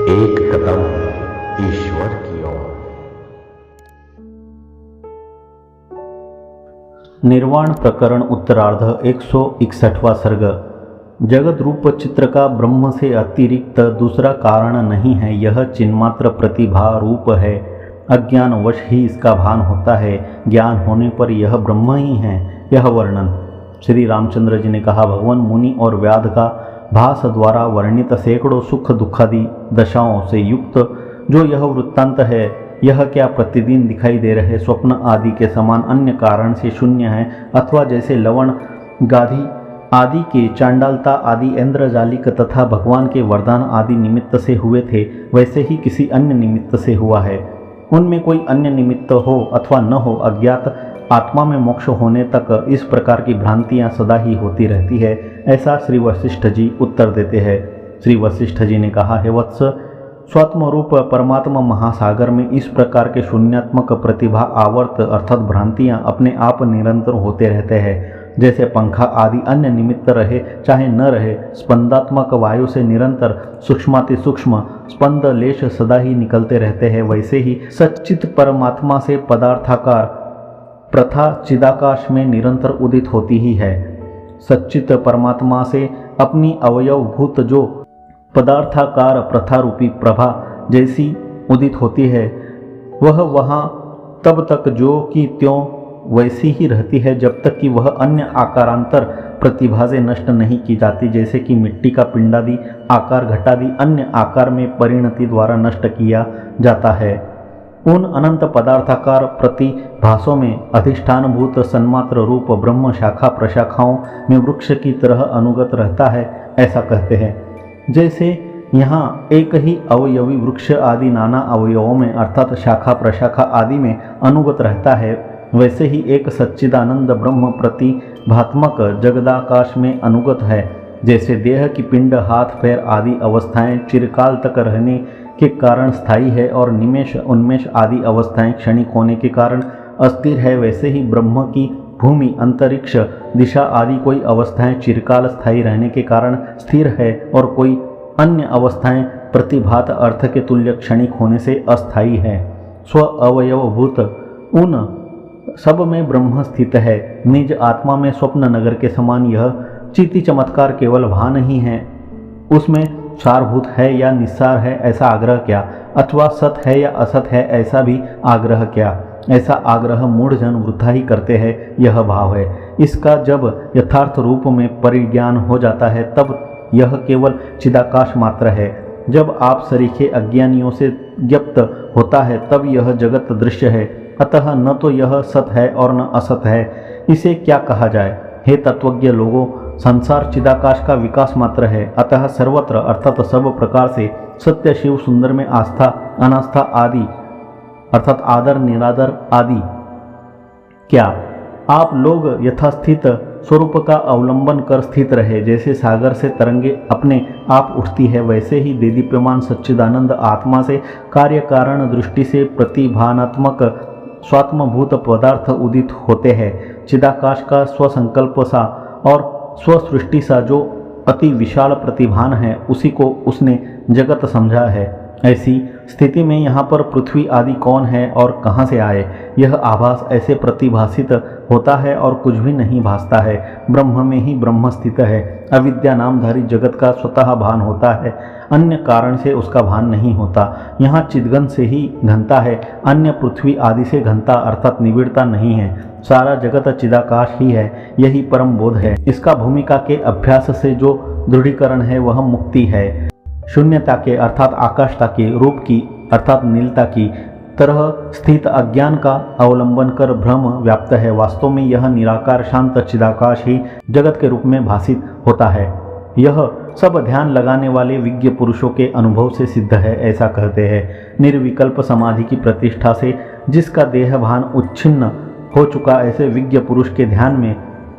एक कदम ईश्वर की ओर। निर्वाण प्रकरण उत्तरार्ध 161वां सर्ग। जगत रूप चित्र का ब्रह्म से अतिरिक्त दूसरा कारण नहीं है, यह चिन्मात्र प्रतिभा रूप है। अज्ञान वश ही इसका भान होता है, ज्ञान होने पर यह ब्रह्म ही है। यह वर्णन श्री रामचंद्र जी ने कहा। भगवान मुनि और व्याध का भास द्वारा वर्णित सैकड़ों सुख दुखादि दशाओं से युक्त जो यह वृत्तांत है, यह क्या प्रतिदिन दिखाई दे रहे स्वप्न आदि के समान अन्य कारण से शून्य है, अथवा जैसे लवण गाधी आदि के चांडालता आदि इंद्रजालिक तथा भगवान के वरदान आदि निमित्त से हुए थे, वैसे ही किसी अन्य निमित्त से हुआ है। उनमें कोई अन्य निमित्त हो अथवा न हो, अज्ञात आत्मा में मोक्ष होने तक इस प्रकार की भ्रांतियां सदा ही होती रहती है, ऐसा श्री वशिष्ठ जी उत्तर देते हैं। श्री वशिष्ठ जी ने कहा है, वत्स, स्वात्मरूप परमात्मा महासागर में इस प्रकार के शून्यात्मक प्रतिभा आवर्त अर्थात भ्रांतियां अपने आप निरंतर होते रहते हैं। जैसे पंखा आदि अन्य निमित्त रहे चाहे न रहे, स्पंदात्मक वायु से निरंतर सूक्ष्माति सूक्ष्म स्पंद लेश सदा ही निकलते रहते हैं, वैसे ही सच्चित परमात्मा से पदार्थाकार प्रथा चिदाकाश में निरंतर उदित होती ही है। सच्चित परमात्मा से अपनी अवयवभूत जो पदार्थाकार प्रथा रूपी प्रभा जैसी उदित होती है, वह वहाँ तब तक जो कि त्यों वैसी ही रहती है, जब तक कि वह अन्य आकारांतर प्रतिभा से नष्ट नहीं की जाती। जैसे कि मिट्टी का पिंडादि आकार घटादि अन्य आकार में परिणति द्वारा नष्ट किया जाता है। उन अनंत पदार्थाकार प्रतिभासों में अधिष्ठानभूत सन्मात्र रूप ब्रह्म शाखा प्रशाखाओं में वृक्ष की तरह अनुगत रहता है, ऐसा कहते हैं। जैसे यहाँ एक ही अवयवी वृक्ष आदि नाना अवयवों में अर्थात शाखा प्रशाखा आदि में अनुगत रहता है, वैसे ही एक सच्चिदानंद ब्रह्म प्रतिभात्मक जगदाकाश में अनुगत है। जैसे देह की पिंड हाथ पैर आदि अवस्थाएं चिरकाल तक रहने के कारण स्थायी है और निमेष उन्मेष आदि अवस्थाएं क्षणिक होने के कारण अस्थिर है, वैसे ही ब्रह्म की भूमि अंतरिक्ष दिशा आदि कोई अवस्थाएं चिरकाल स्थायी रहने के कारण स्थिर है और कोई अन्य अवस्थाएं प्रतिभात अर्थ के तुल्य क्षणिक होने से अस्थायी है। स्व अवयवभूत उन सब में ब्रह्म स्थित है। निज आत्मा में स्वप्न नगर के समान यह चिति चमत्कार केवल भान ही है, उसमें सारभूत है या निस्सार है ऐसा आग्रह क्या, अथवा सत है या असत है ऐसा भी आग्रह क्या। ऐसा आग्रह मूढ़ जन वृथा ही करते हैं, यह भाव है। इसका जब यथार्थ रूप में परिज्ञान हो जाता है, तब यह केवल चिदाकाश मात्र है। जब आप सरीखे अज्ञानियों से ज्ञप्त होता है, तब यह जगत दृश्य है। अतः न तो यह सत है और न असत है, इसे क्या कहा जाए। हे तत्वज्ञ लोगों, संसार चिदाकाश का विकास मात्र है, अतः सर्वत्र अर्थात सब प्रकार से सत्य शिव सुंदर में आस्था अनास्था आदि अर्थात आदर निरादर आदि क्या। आप लोग यथास्थित स्वरूप का अवलंबन कर स्थित रहे। जैसे सागर से तरंगे अपने आप उठती है, वैसे ही देदीप्यमान सच्चिदानंद आत्मा से कार्य कारण दृष्टि से प्रतिभानात्मक स्वात्मभूत पदार्थ उदित होते हैं। चिदाकाश का स्वसंकल्प सा और स्वसृष्टि सा जो अति विशाल प्रतिभान है, उसी को उसने जगत समझा है। ऐसी स्थिति में यहाँ पर पृथ्वी आदि कौन है और कहाँ से आए, यह आभास ऐसे प्रतिभासित होता है और कुछ भी नहीं भासता है। ब्रह्म में ही ब्रह्म स्थित है। अविद्या नामधारी जगत का स्वतः भान होता है, अन्य कारण से उसका भान नहीं होता। यहाँ चिदघन से ही घनता है, अन्य पृथ्वी आदि से घनता अर्थात निबिड़ता नहीं है। सारा जगत चिदाकाश ही है, यही परम बोध है। इसका भूमिका के अभ्यास से जो दृढ़ीकरण है वह मुक्ति है। शून्यता के अर्थात आकाशता के, रूप की अर्थात नीलता की तरह स्थित अज्ञान का अवलंबन कर भ्रम व्याप्त है। वास्तव में यह निराकार शांत चिदाकाश ही जगत के रूप में भासित होता है। यह सब ध्यान लगाने वाले विज्ञ पुरुषों के अनुभव से सिद्ध है, ऐसा कहते हैं। निर्विकल्प समाधि की प्रतिष्ठा से जिसका देह भान उच्छिन्न हो चुका, ऐसे विज्ञ पुरुष के ध्यान में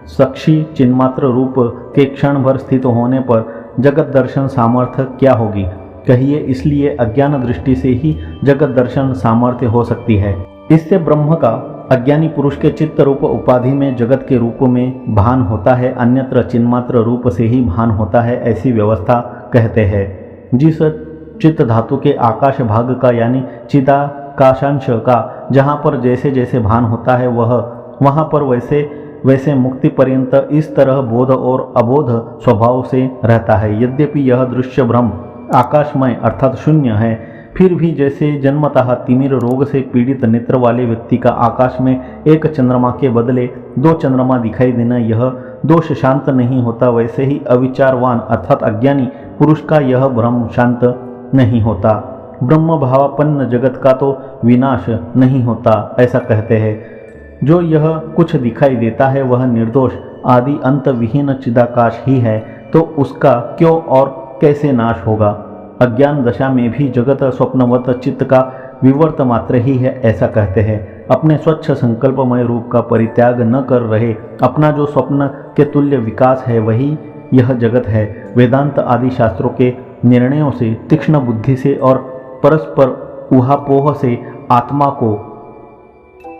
साक्षी चिन्मात्र रूप के क्षण भर स्थित होने पर जगत दर्शन सामर्थ्य क्या होगी, कहिए। इसलिए अज्ञान दृष्टि से ही जगत दर्शन सामर्थ्य हो सकती है। इससे ब्रह्म का अज्ञानी पुरुष के चित्त रूप उपाधि में जगत के रूप में भान होता है, अन्यत्र चिन्मात्र रूप से ही भान होता है, ऐसी व्यवस्था कहते हैं। जिस चित्त धातु के आकाश भाग का यानी चिदाकाशांश का जहाँ पर जैसे जैसे भान होता है वह वहाँ पर वैसे वैसे मुक्ति पर्यंत इस तरह बोध और अबोध स्वभाव से रहता है। यद्यपि यह दृश्य ब्रह्म आकाशमय अर्थात शून्य है, फिर भी जैसे जन्मतः तिमिर रोग से पीड़ित नेत्र वाले व्यक्ति का आकाश में एक चंद्रमा के बदले दो चंद्रमा दिखाई देना यह दोष शांत नहीं होता, वैसे ही अविचारवान अर्थात अज्ञानी पुरुष का यह भ्रम शांत नहीं होता। ब्रह्म भावापन्न जगत का तो विनाश नहीं होता ऐसा कहते हैं। जो यह कुछ दिखाई देता है वह निर्दोष आदि अंत विहीन चिदाकाश ही है, तो उसका क्यों और कैसे नाश होगा। अज्ञान दशा में भी जगत स्वप्नवत चित्त का विवर्त मात्र ही है ऐसा कहते हैं। अपने स्वच्छ संकल्पमय रूप का परित्याग न कर रहे अपना जो स्वप्न के तुल्य विकास है वही यह जगत है। वेदांत आदि शास्त्रों के निर्णयों से, तीक्ष्ण बुद्धि से और परस्पर ऊहापोह से आत्मा को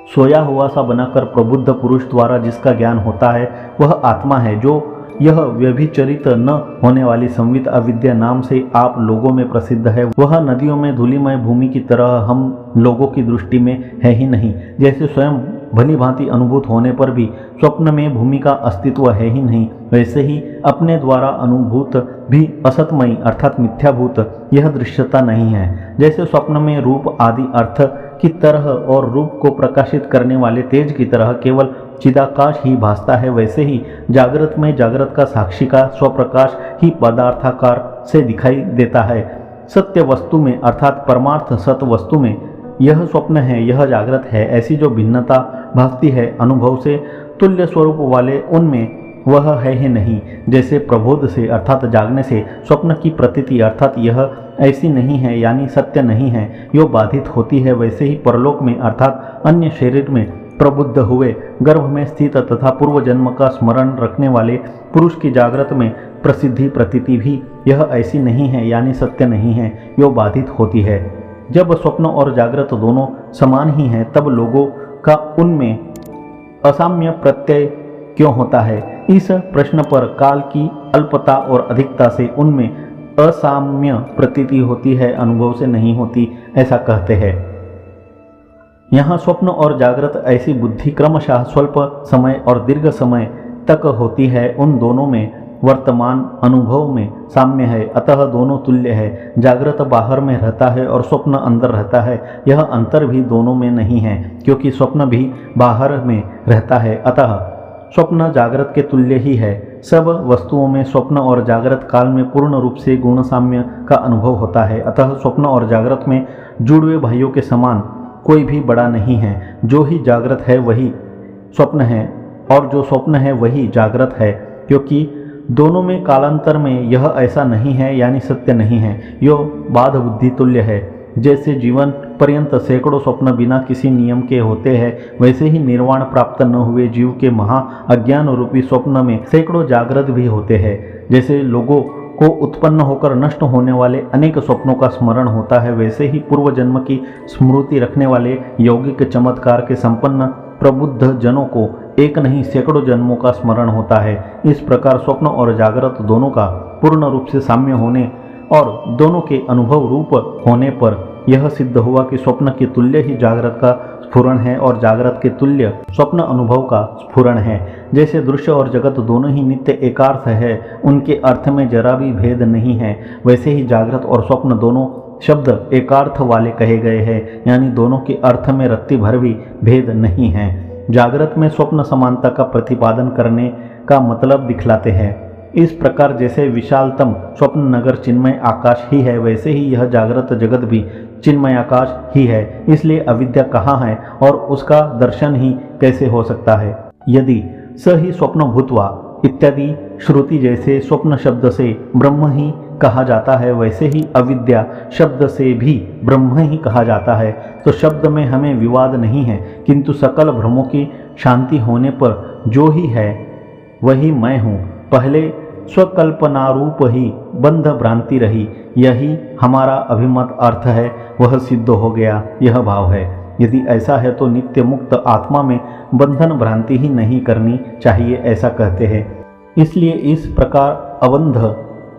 सोया हुआ सा बनाकर प्रबुद्ध पुरुष द्वारा जिसका ज्ञान होता है वह आत्मा है। जो यह व्यभिचरित न होने वाली संवित अविद्या नाम से आप लोगों में प्रसिद्ध है, वह नदियों में धूलिमय भूमि की तरह हम लोगों की दृष्टि में है ही नहीं। जैसे स्वयं भली भांति अनुभूत होने पर भी स्वप्न में भूमि का अस्तित्व है ही नहीं, वैसे ही अपने द्वारा अनुभूत भी असतमयी अर्थात मिथ्याभूत यह दृश्यता नहीं है। जैसे स्वप्न में रूप आदि अर्थ की तरह और रूप को प्रकाशित करने वाले तेज की तरह केवल चिदाकाश ही भासता है, वैसे ही जागृत में जागृत का साक्षी का स्वप्रकाश ही पदार्थाकार से दिखाई देता है। सत्य वस्तु में अर्थात परमार्थ सत वस्तु में यह स्वप्न है, यह जागृत है, ऐसी जो भिन्नता भासती है अनुभव से तुल्य स्वरूप वाले उनमें वह है ही नहीं। जैसे प्रबोध से अर्थात जागने से स्वप्न की प्रतीति अर्थात यह ऐसी नहीं है यानी सत्य नहीं है यो बाधित होती है, वैसे ही परलोक में अर्थात अन्य शरीर में प्रबुद्ध हुए गर्भ में स्थित तथा पूर्व जन्म का स्मरण रखने वाले पुरुष की जागृत में प्रसिद्धि प्रतीति भी यह ऐसी नहीं है यानी सत्य नहीं है यो बाधित होती है। जब स्वप्न और जागृत दोनों समान ही हैं तब लोगों का उनमें असाम्य प्रत्यय क्यों होता है। इस प्रश्न पर काल की अल्पता और अधिकता से उनमें असाम्य प्रतीति होती है, अनुभव से नहीं होती ऐसा कहते हैं। यहाँ स्वप्न और जागृत ऐसी बुद्धि क्रमशः स्वल्प समय और दीर्घ समय तक होती है, उन दोनों में वर्तमान अनुभव में साम्य है, अतः दोनों तुल्य है। जागृत बाहर में रहता है और स्वप्न अंदर रहता है, यह अंतर भी दोनों में नहीं है, क्योंकि स्वप्न भी बाहर में रहता है, अतः स्वप्न जागृत के तुल्य ही है। सब वस्तुओं में स्वप्न और जागृत काल में पूर्ण रूप से गुण साम्य का अनुभव होता है, अतः स्वप्न और जागृत में जुड़वे भाइयों के समान कोई भी बड़ा नहीं है। जो ही जागृत है वही स्वप्न है और जो स्वप्न है वही जागृत है, क्योंकि दोनों में कालांतर में यह ऐसा नहीं है यानी सत्य नहीं है, यो बाध बुद्धि तुल्य है। जैसे जीवन पर्यंत सैकड़ों स्वप्न बिना किसी नियम के होते हैं, वैसे ही निर्वाण प्राप्त न हुए जीव के महा अज्ञान रूपी स्वप्न में सैकड़ों जागृत भी होते हैं। जैसे लोगों को उत्पन्न होकर नष्ट होने वाले अनेक स्वप्नों का स्मरण होता है, वैसे ही पूर्व जन्म की स्मृति रखने वाले यौगिक चमत्कार के संपन्न प्रबुद्ध जनों को एक नहीं सैकड़ों जन्मों का स्मरण होता है। इस प्रकार स्वप्न और जागृत दोनों का पूर्ण रूप से साम्य होने और दोनों के अनुभव रूप होने पर यह सिद्ध हुआ कि स्वप्न के तुल्य ही जागृत का स्फुरण है और जागृत के तुल्य स्वप्न अनुभव का स्फुरण है। जैसे दृश्य और जगत दोनों ही नित्य एकार्थ है, उनके अर्थ में जरा भी भेद नहीं है, वैसे ही जागृत और स्वप्न दोनों शब्द एकार्थ वाले कहे गए हैं, यानी दोनों के अर्थ में रत्ती भर भी भेद नहीं है। जागृत में स्वप्न समानता का प्रतिपादन करने का मतलब दिखलाते हैं। इस प्रकार जैसे विशालतम स्वप्न नगर चिन्मय आकाश ही है, वैसे ही यह जागृत जगत भी चिन्मय आकाश ही है। इसलिए अविद्या कहाँ है और उसका दर्शन ही कैसे हो सकता है। यदि स ही स्वप्न भूत्वा इत्यादि श्रुति जैसे स्वप्न शब्द से ब्रह्म ही कहा जाता है, वैसे ही अविद्या शब्द से भी ब्रह्म ही कहा जाता है, तो शब्द में हमें विवाद नहीं है, किंतु सकल भ्रमों की शांति होने पर जो ही है वही मैं हूँ। पहले स्वकल्पनारूप ही बंध भ्रांति रही, यही हमारा अभिमत अर्थ है, वह सिद्ध हो गया, यह भाव है। यदि ऐसा है तो नित्य मुक्त आत्मा में बंधन भ्रांति ही नहीं करनी चाहिए, ऐसा कहते हैं। इसलिए इस प्रकार अबंध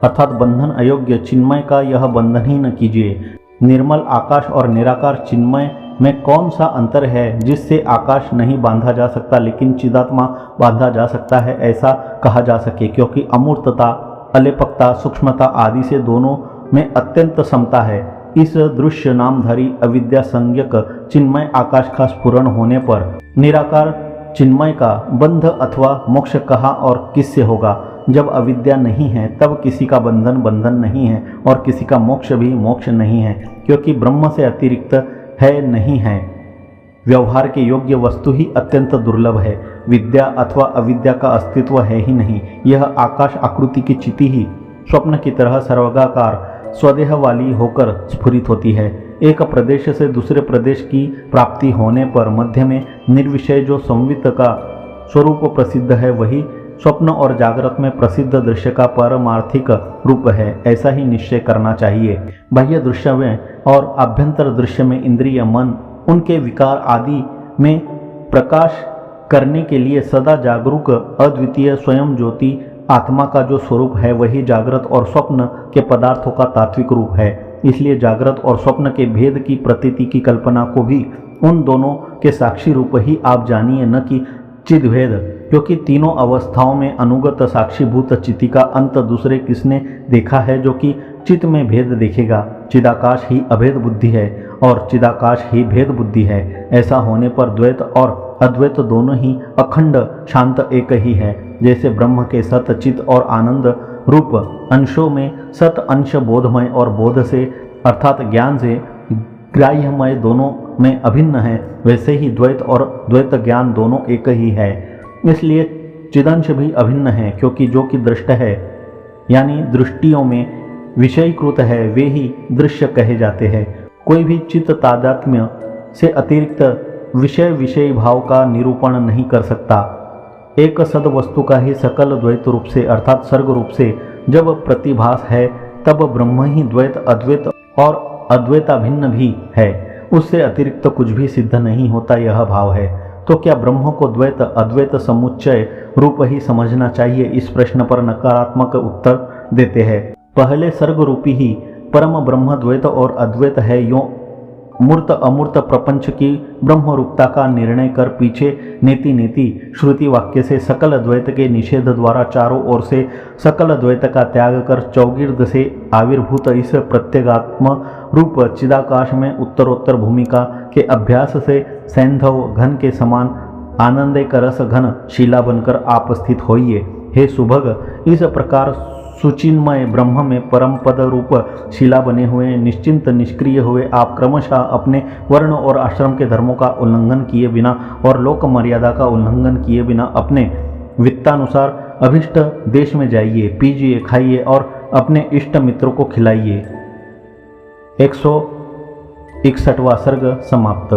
अर्थात बंधन अयोग्य चिन्मय का यह बंधन ही न कीजिए। निर्मल आकाश और निराकार चिन्मय में कौन सा अंतर है जिससे आकाश नहीं बांधा जा सकता लेकिन चिदात्मा बांधा जा सकता है ऐसा कहा जा सके, क्योंकि अमूर्तता, अलेपकता, सूक्ष्मता आदि से दोनों में अत्यंत समता है। इस दृश्य नामधारी अविद्या संज्ञक चिन्मय आकाश का स्फुरण होने पर निराकार चिन्मय का बंध अथवा मोक्ष कहाँ और किससे होगा? जब अविद्या नहीं है तब किसी का बंधन नहीं है और किसी का मोक्ष भी मोक्ष नहीं है, क्योंकि ब्रह्म से अतिरिक्त है नहीं है। व्यवहार के योग्य वस्तु ही अत्यंत दुर्लभ है। विद्या अथवा अविद्या का अस्तित्व है ही नहीं। यह आकाश आकृति की चिति ही स्वप्न की तरह सर्वगाकार स्वदेह वाली होकर स्फुरित होती है। एक प्रदेश से दूसरे प्रदेश की प्राप्ति होने पर मध्य में निर्विषय जो संवित का स्वरूप प्रसिद्ध है, वही स्वप्न और जागृत में प्रसिद्ध दृश्य का परमार्थिक रूप है, ऐसा ही निश्चय करना चाहिए। बाह्य दृश्य में और आभ्यंतर दृश्य में इंद्रिय, मन उनके विकार आदि में प्रकाश करने के लिए सदा जागरूक अद्वितीय स्वयं ज्योति आत्मा का जो स्वरूप है वही जागृत और स्वप्न के पदार्थों का तात्विक रूप है। इसलिए जागृत और स्वप्न के भेद की प्रतीति की कल्पना को भी उन दोनों के साक्षी रूप ही आप जानिए, न कि चिद्भेद, क्योंकि तीनों अवस्थाओं में अनुगत साक्षीभूत चिति का अंत दूसरे किसने देखा है जो कि चित्त में भेद देखेगा? चिदाकाश ही अभेद बुद्धि है और चिदाकाश ही भेद बुद्धि है। ऐसा होने पर द्वैत और अद्वैत दोनों ही अखंड शांत एक ही है। जैसे ब्रह्म के सत, चित और आनंद रूप अंशों में सत अंश बोधमय और बोध से अर्थात ज्ञान से ग्राह्यमय दोनों में अभिन्न है, वैसे ही द्वैत और द्वैत ज्ञान दोनों एक ही है। इसलिए चिदंश भी अभिन्न है, क्योंकि जो कि दृष्ट है यानी दृष्टियों में विषयीकृत है वे ही दृश्य कहे जाते हैं। कोई भी चित्त तादात्म्य से अतिरिक्त विषय भाव का निरूपण नहीं कर सकता। एक सद वस्तु का ही सकल द्वैत रूप से अर्थात सर्ग रूप से जब प्रतिभास है तब ब्रह्म ही द्वैत, अद्वैत और अद्वैताभिन्न भी है। उससे अतिरिक्त कुछ भी सिद्ध नहीं होता, यह भाव है। तो क्या ब्रह्म को द्वैत अद्वैत समुच्चय रूप ही समझना चाहिए? इस प्रश्न पर नकारात्मक उत्तर देते हैं। पहले सर्ग रूपी ही परम ब्रह्म द्वैत और अद्वैत है, यों मूर्त अमूर्त प्रपंच की ब्रह्म रूपता का निर्णय कर पीछे नेति नेति श्रुति वाक्य से सकल द्वैत के निषेध द्वारा चारों ओर से सकल द्वैत का त्याग कर चौगिर्द से आविर्भूत इस प्रत्यगात्म रूप चिदाकाश में उत्तरोत्तर भूमिका के अभ्यास से सैंधव घन के समान आनंदे करस घन शिला बनकर आप स्थित होइए। हे सुभग, इस प्रकार सुचिन्मय ब्रह्म में परम पद रूप शिला बने हुए निश्चिंत निष्क्रिय हुए आप क्रमशः अपने वर्ण और आश्रम के धर्मों का उल्लंघन किए बिना और लोक मर्यादा का उल्लंघन किए बिना अपने वित्तानुसार अभिष्ट देश में जाइए, पीजिए, खाइए और अपने इष्ट मित्रों को खिलाइए। 161वां सर्ग समाप्त।